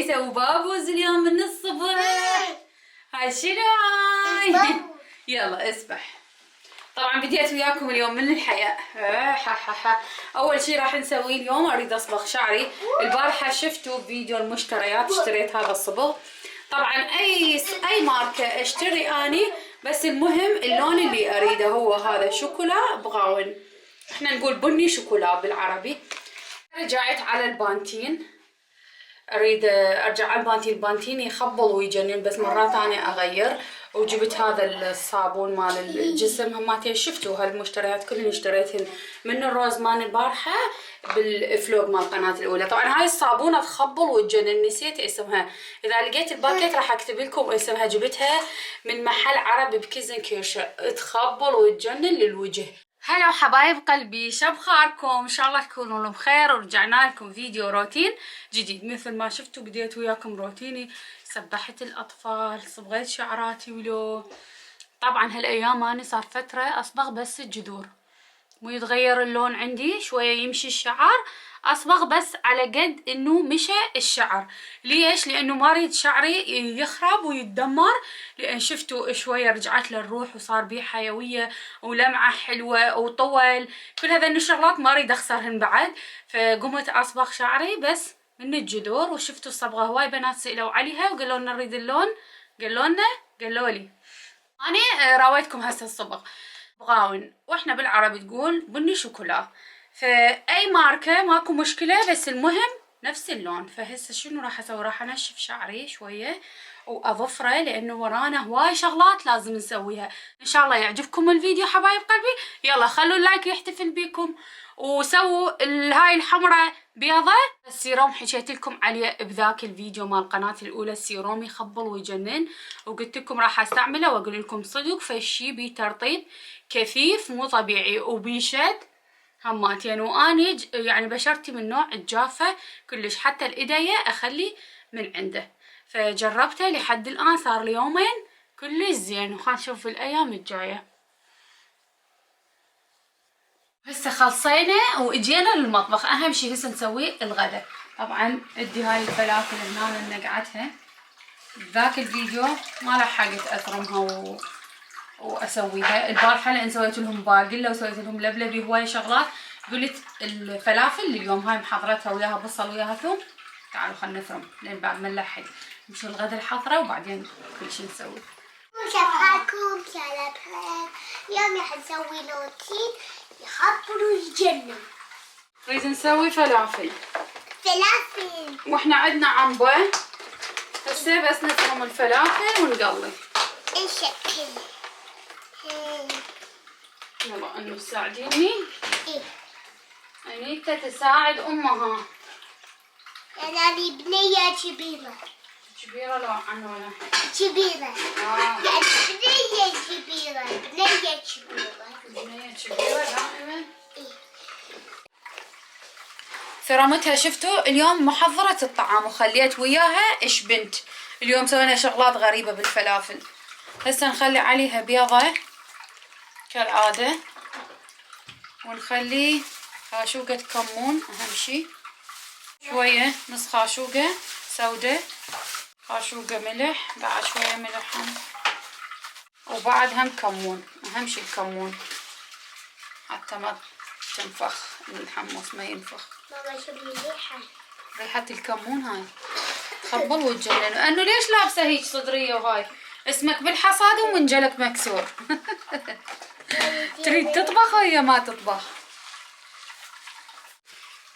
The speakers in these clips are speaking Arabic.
يسوي بابوز اليوم من الصبح. هاي شنو هاي؟ يلا اسبح. طبعا بديت وياكم اليوم من الحياة. اول شي راح نسويه اليوم اريد اصبغ شعري. البارحة شفتوا فيديو المشتريات، اشتريت هذا الصبغ. طبعا اي ماركة اشتري اني، بس المهم اللون اللي اريده هو هذا شوكولا بغاون، احنا نقول بني شوكولا بالعربي. رجعت على البانتين، اريد ارجع على البانتين يخبل ويجنن، بس مرات انا اغير. وجبت هذا الصابون مال الجسم، هماتين شفتوا هالمشتريات كلهن اشتريتهن من الروزمان البارحه بالفلوق مال القناه الاولى. طبعا هاي الصابونه تخبل وتجنن، نسيت اسمها، اذا لقيت الباكيت راح اكتب لكم اسمها. جبتها من محل عربي بكيزن كيرشا، تخبل وتجنن للوجه. هلا حبايب قلبي، شو بخاركم؟ ان شاء الله تكونون بخير. ورجعنا لكم فيديو روتين جديد. مثل ما شفتوا بديت وياكم روتيني، سبحت الاطفال، صبغيت شعراتي ولو. طبعا هالايام اني صار فتره اصبغ بس الجذور، مو يتغير اللون عندي شويه، يمشي الشعر اصبغ بس على قد انه مشى الشعر. ليش؟ لانه ما اريد شعري يخرب ويتدمر، لان شفتوا شويه رجعت له الروح وصار بيه حيويه ولمعه حلوه وطول. كل هذا الشغلات ما اريد اخسرهن بعد، فقمت اصبغ شعري بس من الجذور. وشفتوا الصبغه، هواي بنات سالوا عليها وقالوا لنا نريد اللون، قالوا لي انا راويتكم هسه الصبغ بغاون، واحنا بالعربي تقول بني شوكولا. فاي ماركه ماكو مشكله، بس المهم نفس اللون. فهسه شنو راح اسوي؟ راح انشف شعري شويه واظفره، لانه ورانا هواي شغلات لازم نسويها. ان شاء الله يعجبكم الفيديو حبايب قلبي. يلا خلوا اللايك يحتفل بيكم، وسووا هاي الحمراء بيضة. السيروم حكيت لكم عليه بذاك الفيديو مال قناتي الاولى، السيروم يخبل ويجنن، وقلت لكم راح استعمله واقول لكم صدق فشي بيه ترطيب كثيف مو طبيعي وبيشد هماتين. واني يعني بشرتي من نوع الجافة كلش، حتى الايديا اخلي من عنده. فجربته لحد الان صار لي يومين كلش زين، وخلينا نشوف في الايام الجايه. هسه خلصينا واجينا للمطبخ. اهم شي هسه نسوي الغداء. طبعا ادي هاي الفلافل هنا نقعتها، ذاك الفيديو ما لحقت اثرمها واسويها البارحه، لان سويت لهم باقله وسويت لهم لبلبي هواي شغلات. قلت الفلافل اليوم هاي محضرتها وياها بصل وياها ثوم، تعالوا خلينا نفرم لين بعد ما نلحق نمشي الغدا الحضره وبعدين كل شي نسوي. شكراكم سلام. اليوم راح نسوي روتين يخبل ويجنن. نريد نسوي فلافل واحنا عندنا عنبه. هسه بس نفرم الفلافل ونقلي. ايش الشكل؟ يلا انو تساعديني. ايه انيتا تساعد امها. انا لي بنية كبيرة. كبيرة لو عنونة؟ كبيرة. يعني بنية كبيرة. بنية كبيرة دائما. ايه. فرمتها. شفتوا اليوم محضرة الطعام وخليت وياها ايش بنت. اليوم سوينا شغلات غريبة بالفلافل. هسه نخلي عليها بيضة كالعادة، ونخلي خاشوقة كمون، اهم شي شوية، نص خاشوقة سودة، خاشوقة ملح، بعد شوية ملح وبعد هم كمون، اهم شي الكمون حتى ما تنفخ الحمص، ما ينفخ. ماما شو الريحة؟ ريحة الكمون هاي تخبل وتجنن. لانه ليش لابسة هيج صدرية وهاي؟ اسمك بالحصاد ومنجلك مكسور. تريد تطبخ وهي ما تطبخ.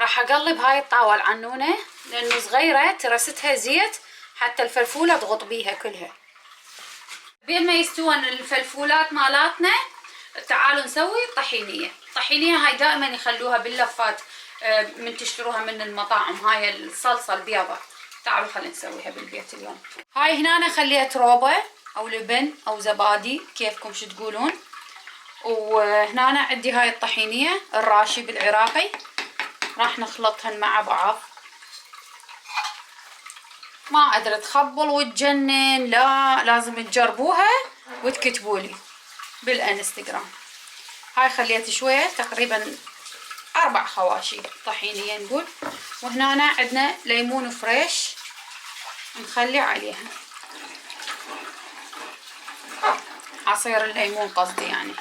راح اقلب هاي الطاوة العنونة لانه صغيرة، ترستها زيت حتى الفلفولة تغط بيها كلها. بين ما يستوون الفلفولات مالاتنا تعالوا نسوي طحينية. الطحينية هاي دائما يخلوها باللفات من تشتروها من المطاعم، هاي الصلصة البيضة. تعالوا خلينا نسويها بالبيت اليوم. هاي هنا أنا خليت روبة او لبن او زبادي كيفكم شو تقولون. وهنا أنا عندي هاي الطحينية الراشي بالعراقي، راح نخلطهن مع بعض. ما ادري تخبل وتجنن، لا لازم تجربوها وتكتبولي بالانستغرام. هاي خليت شوية تقريبا 4 خواشي طحينية نقول. وهنا عندنا ليمون فريش نخلي عليها عصير الليمون قصدي يعني.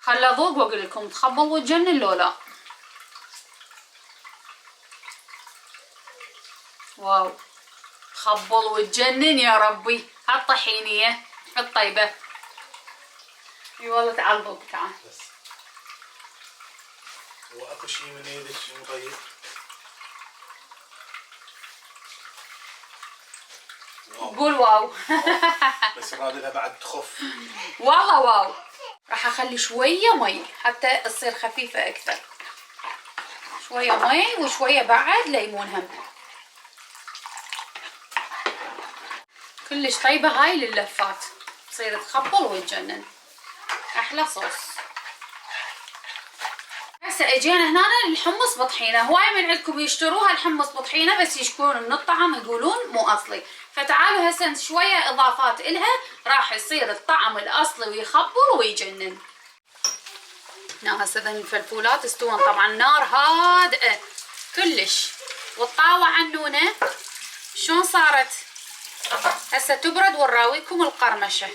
خل اذوق واقول لكم تخبل وتجنن لو لا. واو تخبل وتجنن يا ربي. هالطحينية الطيبة. اي والله تعال ذوق تعال. واكو شيء من ايدك شيء طيب؟ قول واو. بس يراد لها بعد تخف. والله واو. راح اخلي شوية مي حتى تصير خفيفة اكثر. شوية مي وشوية بعد ليمون هم. كلش طيبة هاي لللفات. تصير تخبل وتجنن. احلى صوص. هسه اجينا هنا للحمص بطحينه. هواي من عندكم يشتروها الحمص بطحينه بس يشكون من الطعم يقولون مو اصلي. فتعالوا هسه شويه اضافات الها راح يصير الطعم الاصلي ويخبل ويجنن. هنا هسه ذن الفلفولات استوون طبعا نار هادئه كلش. والطاوه عنونه شلون صارت. هسه تبرد ونراويكم القرمشه.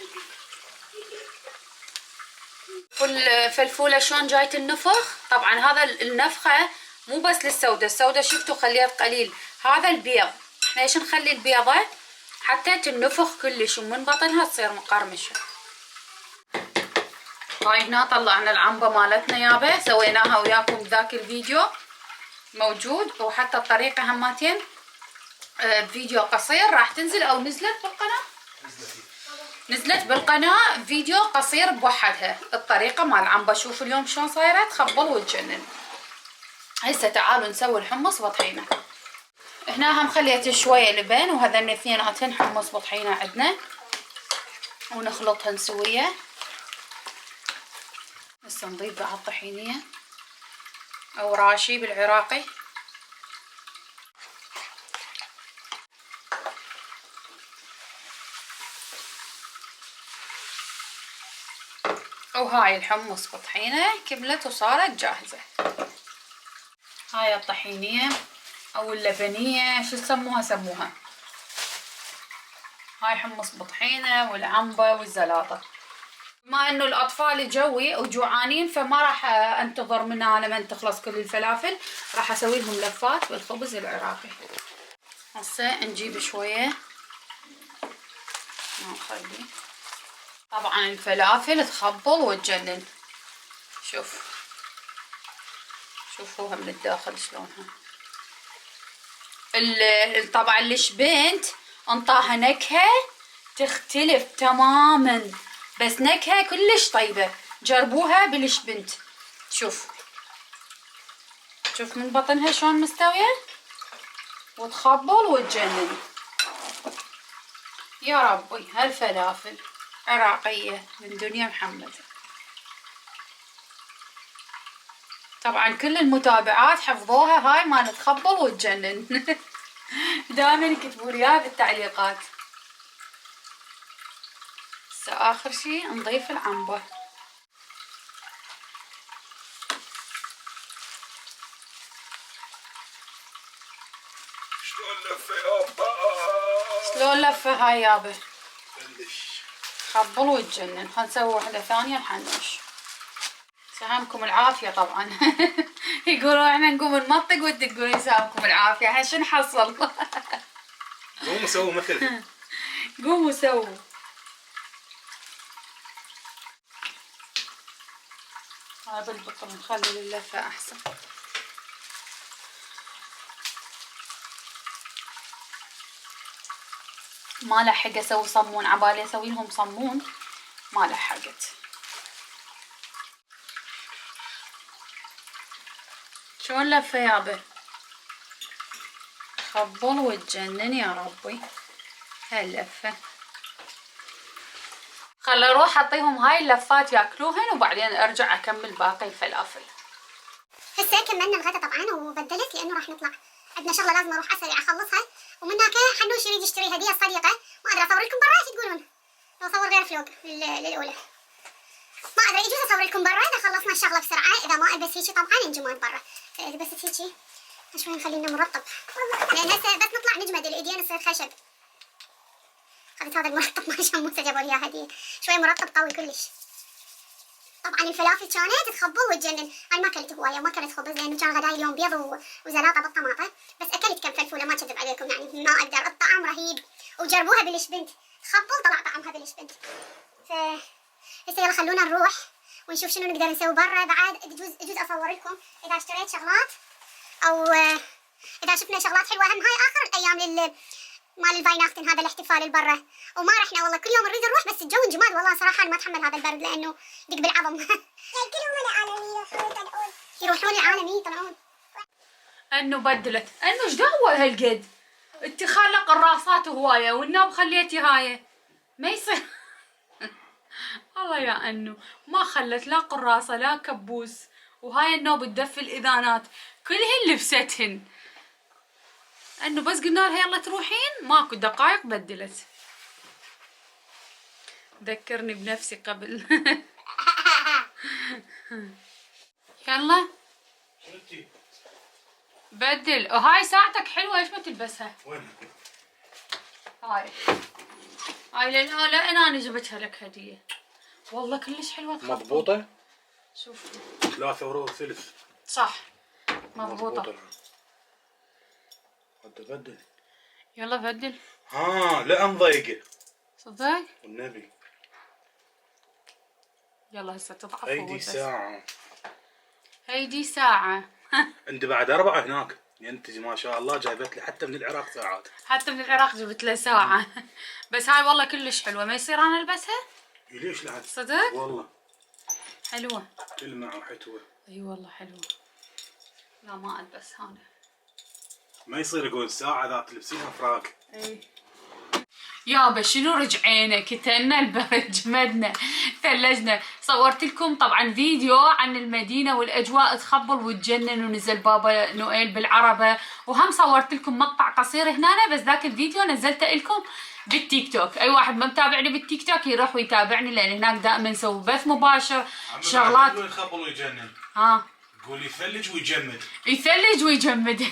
والفلفوله شلون جايه النفخ. طبعا هذا النفخه مو بس للسودة. السودة شفتوا خليت قليل. هذا البيض. ليش نخلي البيضه حتى تنفخ كلش ومن بطنها تصير مقرمشه. هاي هنا طلعنا العنبه مالتنا يابا. سويناها وياكم بذاك الفيديو موجود. وحتى الطريقه هماتين بفيديو قصير راح تنزل او نزلت بالقناه. نزلت بالقناة فيديو قصير بوحدها الطريقة مال العنبة. شوفوا اليوم شلون صايرة تخبل وتجنن. هسه تعالوا نسوي الحمص بطحينة. هنا هم خليت شوية لبن وهذن اثنيناتن حمص بطحينة عندنا ونخلطهن سوية. هسه نضيف بعد طحينية او راشي بالعراقي. وهاي الحمص بطحينة كملت وصارت جاهزة. هاي الطحينية او اللبنية شو تسموها سموها. هاي حمص بطحينة والعنبة والزلاطة. بما انه الاطفال جوي وجوعانين فما راح انتظر منها لما تخلص كل الفلافل. راح اسوي لهم لفات بالخبز العراقي. هسه نجيب شوية نخلي. طبعا الفلافل تخبل وتجنن. شوفوها من الداخل شلونها. طبعا الشبنت انطاها نكهة تختلف تماما. بس نكهة كلش طيبة. جربوها بالشبنت. شوف من بطنها شلون مستوية وتخبل وتجنن. يا ربي هالفلافل عراقية من دنيا محمد. طبعا كل المتابعات حفظوها هاي ما نتخبل وتجنن. دائما يكتبوا لي اياها بالتعليقات. هسه اخر شي نضيف العنبة. شلون لفه يابا. شلون لفه هاي يابا. خبل وتجنن. خل نسوي واحدة ثانية نحنوش. سلامكم العافية طبعا. يقولوا احنا نقوم نمطق وانت تقولين سلامكم العافية. احنا شو نحصل. قوموا سووا مثل. قوموا سووا. هذا البطل نخلي اللفة احسن. ما لحق اسوي صمون. عبالي اسوي لهم صمون ما لحقت. شلون لفه يابا. خبل وتجنن يا ربي هاللفه. خل اروح اعطيهم هاي اللفات ياكلوهن وبعدين ارجع اكمل باقي الفلافل. هسه كملنا الغدا طبعا وبدلت لانه راح نطلع عندنا شغله لازم اروح اسرع اخلصها. ومن هناك حنوش يريد يشتري هديه صديقه. ما ادري اصور لكم برا ايش تقولون. لو اصور غير فلوق للاولى ما ادري. يجوز اصور لكم برا اذا خلصنا الشغله بسرعه. اذا ما البس هيجي طبعا انجمان برا. فالبست هيجي شوي نخلينا مرطب لان هسه بس نطلع نجمد الايدين تصير خشب. خذيت هذا المرطب مال شموسه جابوا لي اياه هديه، شوي مرطب قوي كلش. طبعا الفلافل كانت تخبل وتجنن، انا ما اكلت هوايه ما اكلت خبز لانه كان غداي اليوم بيض وزلاطه بالطماطه، بس اكلت كم فلفوله ما اكذب عليكم يعني ما اقدر، الطعم رهيب وجربوها بالشبنت خبل طلع طعمها بالشبنت. ف هسه يلا خلونا نروح ونشوف شنو نقدر نسوي برا بعد. يجوز اصور لكم اذا اشتريت شغلات او اذا شفنا شغلات حلوه. هم هاي اخر الايام مال الفايناختن هذا الاحتفال البرة، وما رحنا والله كل يوم نريد نروح بس الجو انجماد والله صراحه انا ما اتحمل هذا البرد لانه دق بالعظم. يروحون العالمي يطلعون. انه بدلت انه ايش دعوه هالقد؟ انت خالق الراسات هوايه والنوم خليتي هاي ما يصير. الله يا انه ما خلت لا قراصه لا كبوس، وهاي النوب تدفي الاذانات كلهن لبستهن. انه بس قلنا لها يلا تروحين ماكو دقائق بدلت. ذكرني بنفسي قبل. يلا شنتي؟ بدل. وهاي ساعتك حلوه ايش ما تلبسها؟ وين؟ هاي للأولى انا جبتها لك هديه والله كلش حلوه تخبل. مضبوطة؟ شوف 3 وربع ثلث. صح مضبوطه. بدل. يلا بدل. لا مضيقة صدق؟ والنبي. يلا هسه تضعف. هيدي ساعة. هيدي ساعة. عندي بعد 4 هناك ينتج ما شاء الله، جايبت لي حتى من العراق ساعات. حتى من العراق جبت له ساعة. بس هاي والله كلش حلوة، ما يصير انا البسها؟ ليش لا؟ صدق؟ والله حلوة. تلمع وحتوة. اي والله حلوة. لا ما البس هذا. ما يصير يقول ساعة ذا تلبسينها فراق. اي يابا شنو رجعينا كتلنا البرد جمدنا ثلجنا. صورت لكم طبعا فيديو عن المدينة والاجواء تخبل وتجنن، ونزل بابا نويل بالعربة، وهم صورت لكم مقطع قصير هنا بس ذاك الفيديو نزلته لكم بالتيك توك. اي واحد ما متابعني بالتيك توك يروح ويتابعني لان هناك دائما نسوي بث مباشر شغلات. يخبل ويجنن. قولي يثلج ويجمد. يثلج ويجمد.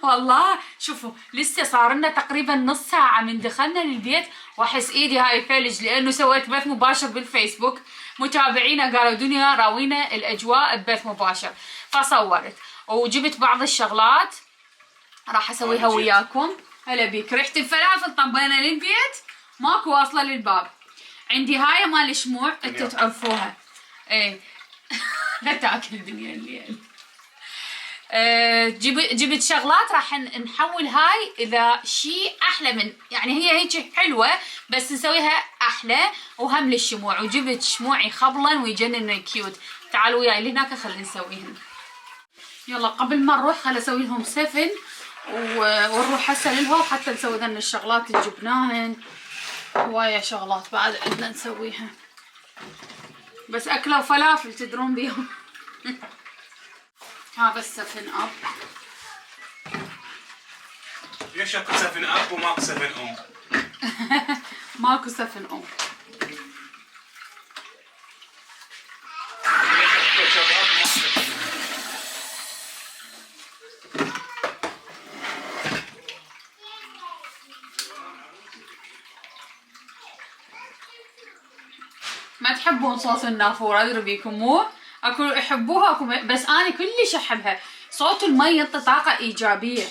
والله شوفوا لسه صار لنا تقريبا نص ساعة من دخلنا للبيت واحس ايدي هاي ثلج لانه سويت بث مباشر بالفيسبوك. متابعينا قالوا دنيا راوينا الاجواء ببث مباشر فصورت وجبت بعض الشغلات راح اسويها وياكم. هلا بيك. ريحة الفلافل طبينا للبيت ماكو واصلة للباب. عندي هاي مال الشموع انتوا تعرفوها. ايه لا تاكل الدنيا الليل. جبت شغلات راح نحول هاي اذا شيء احلى من يعني هي هيك حلوه بس نسويها احلى وهم للشموع. وجبت شموع يخبلن ويجنن كيوت. تعالوا وياي لهناك خلينا نسويهم. يلا قبل ما نروح خل اسوي لهم سفن ونروح هسه للهو حتى نسوي ذن الشغلات اللي جبناهن. هوايه شغلات بعد عندنا نسويها بس اكله وفلافل تدرون بيهم. هذا السفن اب. ليش اكو سفن اب وماكو سفن ام؟ ماكو سفن ام. ما تحبون صوت النافورة ادري بيكم مو؟ اكو يحبوها اكو بس انا كلش احبها. صوت المي يعطي طاقة ايجابية.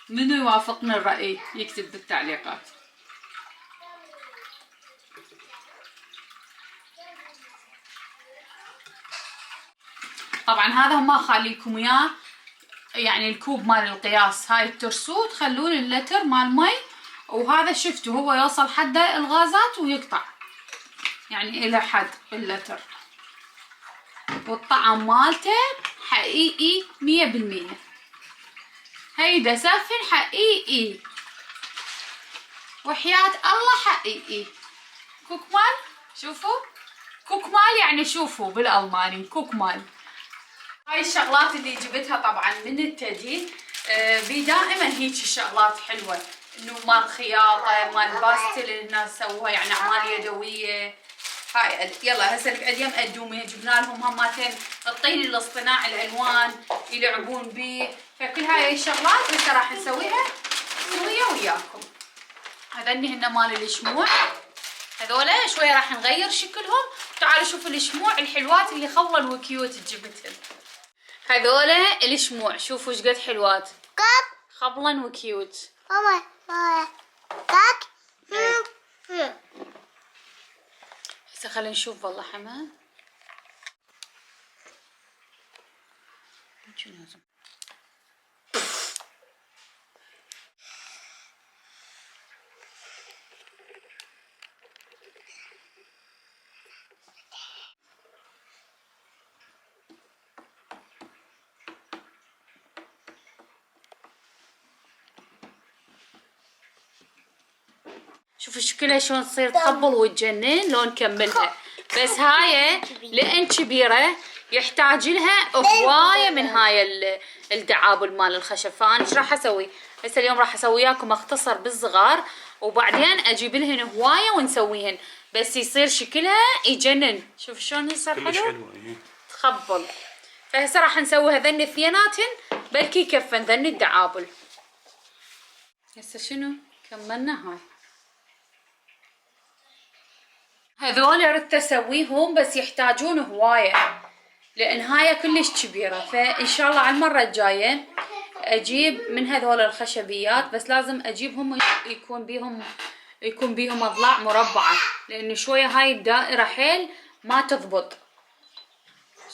منو يوافقني الرأي يكتب بالتعليقات. طبعا هذا ما اخلي لكم اياه يعني الكوب مال القياس. هاي الترسو تخلون اللتر مال مي وهذا شفتوا هو يوصل حد الغازات ويقطع يعني الى حد اللتر. والطعم مالته حقيقي 100%. هيدا سفن حقيقي وحياة الله حقيقي. كوكمال شوفوا كوكمال يعني شوفوا بالألماني كوكمال. هاي الشغلات اللي جبتها طبعا من التدي. بي دائما هيك الشغلات حلوة انه مال خياطة مال باستل الناس سووها يعني اعمال يدوية. هاي يلا هسه اليوم قدومي جبنا لهم هماتين الطين الاصطناعي الالوان يلعبون بيه. فكل هاي الشغلات هسه راح نسويها سوية وياكم. هذني هن مال الشموع، هذولا شوية راح نغير شكلهم. تعالوا شوفوا الشموع الحلوات اللي خولن وكيوت جبتهم. هذولا الشموع شوفوا ايش قد حلوات، خبلن وكيوت. هسه خلينا نشوف والله حماد شو لازم. شوفوا شكلها شلون تصير تخبل وتجنن. لو نكملها بس هاي لان كبيره يحتاج لها هوايه من هاي الدعابل مال الخشب. فانا ايش راح اسوي هسه اليوم؟ راح اسوي وياكم اختصر بالصغار وبعدين اجيب لهن هوايه ونسويهن بس يصير شكلها يجنن. شوف شلون يصير حلو تخبل. فهسه راح نسوي هذن اثنيناتن بلكي يكفن ذن الدعابل. هسه شنو كملنا هاي. هذول ردت اسويهم بس يحتاجون هوايه لان هاي كلش كبيره. فان شاء الله على المره الجايه اجيب من هذول الخشبيات بس لازم اجيبهم يكون بيهم اضلاع مربعه لان شويه هاي الدائره حيل ما تضبط.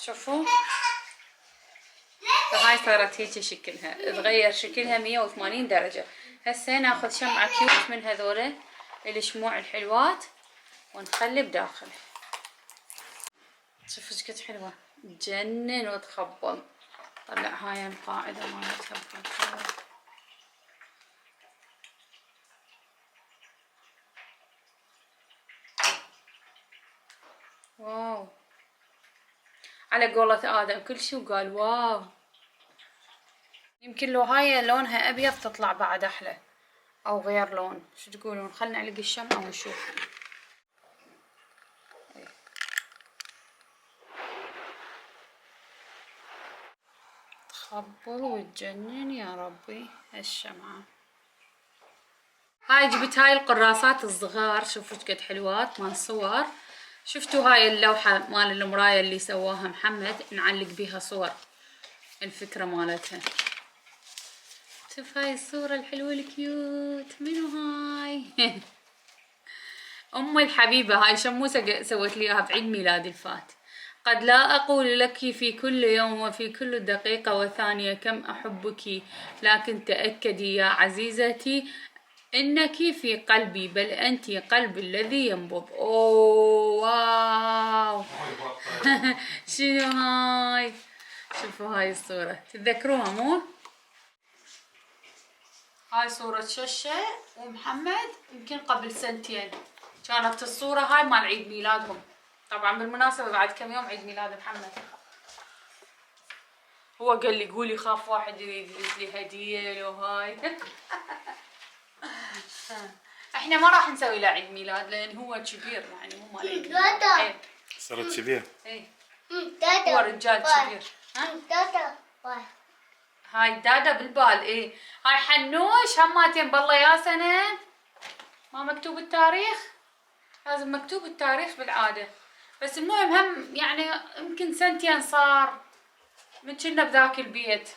شوفوا فهاي صارت هيك شكلها، تغير شكلها 180 درجه. هسه ناخذ شمعه كيوت من هذول الشموع الحلوات ونخلي بداخل. شوفوا ايش قد حلوه تجنن وتخبل. طلع هاي القاعده مالتها بكل. واو على قولة آدم كل شي وقال واو. يمكن لو هاي لونها أبيض تطلع بعد أحلى أو غير لون. شو تقولون؟ خلنا نعلق الشمعة ونشوف. تخبل وتجنن يا ربي هالشمعة. هاي جبت هاي القراصات الصغار. شوفوا ايش قد حلوات مال صور. شفتوا هاي اللوحة مال المراية اللي سواها محمد نعلق بيها صور. الفكرة مالتها شوف هاي الصورة الحلوة الكيوت. منو هاي؟ أمي الحبيبة هاي شموسة سوت لي اياها بعيد ميلادي الفات. قد لا أقول لك في كل يوم وفي كل دقيقة وثانية كم أحبك لكن تأكدي يا عزيزتي إنك في قلبي بل أنت قلبي الذي ينبض. أوه واو. شنو هاي؟ شوفوا هاي الصورة تتذكروها مو؟ هاي صورة ششة ومحمد يمكن قبل سنتين كانت الصورة هاي مال عيد ميلادهم. طبعا بالمناسبة بعد كم يوم عيد ميلاد محمد. هو قال لي قولي خاف واحد يريد يدز لي هدية لو هاي. احنا ما راح نسوي له عيد ميلاد لان هو كبير يعني مو مال عيد ميلاد. صرت كبير. ايه هو رجال كبير. هاي دادا بالبال. ايه هاي حنوش هماتين بالله يا سنة ما مكتوب التاريخ. لازم مكتوب التاريخ بالعادة بس المهم هم يعني يمكن سنتين صار من كنا بذاك البيت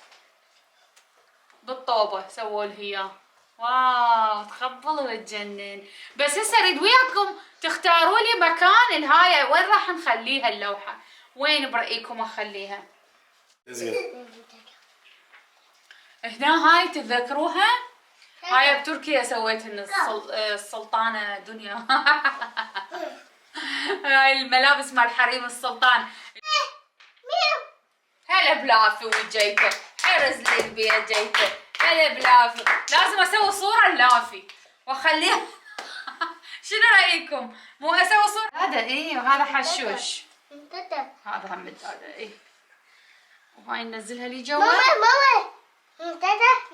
بالطوبة سووا لي. واو تخبل وتجنن. بس هسه اريد وياكم تختاروا لي مكان الهاي وين راح نخليها اللوحة. وين برأيكم اخليها؟ هنا هاي تتذكروها؟ هاي بتركيا سويتهن السلطانة دنيا. هاي الملابس مال حريم السلطان. هلا بلافي وجيته حرز لي البيت جيته. هلا بلافي لازم اسوي صورة لافي واخليها. شنو رايكم؟ مو اسوي صورة هذا ايه وهذا حشوش. هذا هم الدادا ايه وهاي ننزلها لي جوا.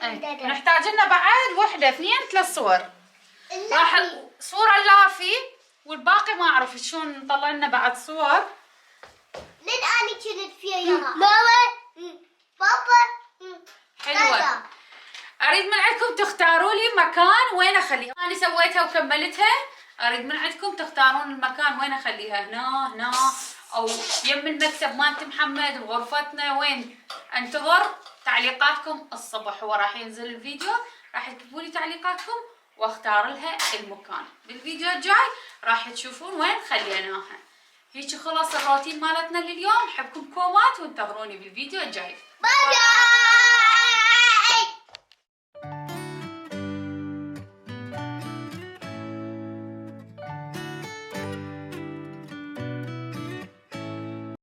ايه نحتاج لنا بعد وحده اثنين ثلاث صور. راح صورة لافي والباقي ما اعرف شلون نطلع لنا بعد صور. لين اني كنت فيها ماما بابا اريد من عندكم تختاروا لي مكان وين اخليها. انا سويتها وكملتها، اريد من عندكم تختارون المكان وين اخليها، هنا او يم المكتب مالت محمد وغرفتنا وين. انتظر تعليقاتكم الصبح، هو راح ينزل الفيديو راح تكتبوا لي تعليقاتكم واختار لها المكان. بالفيديو الجاي راح تشوفون وين خليناها. هيك خلص الروتين مالتنا لليوم. احبكم كومات وانتظروني بالفيديو الجاي. باي باي.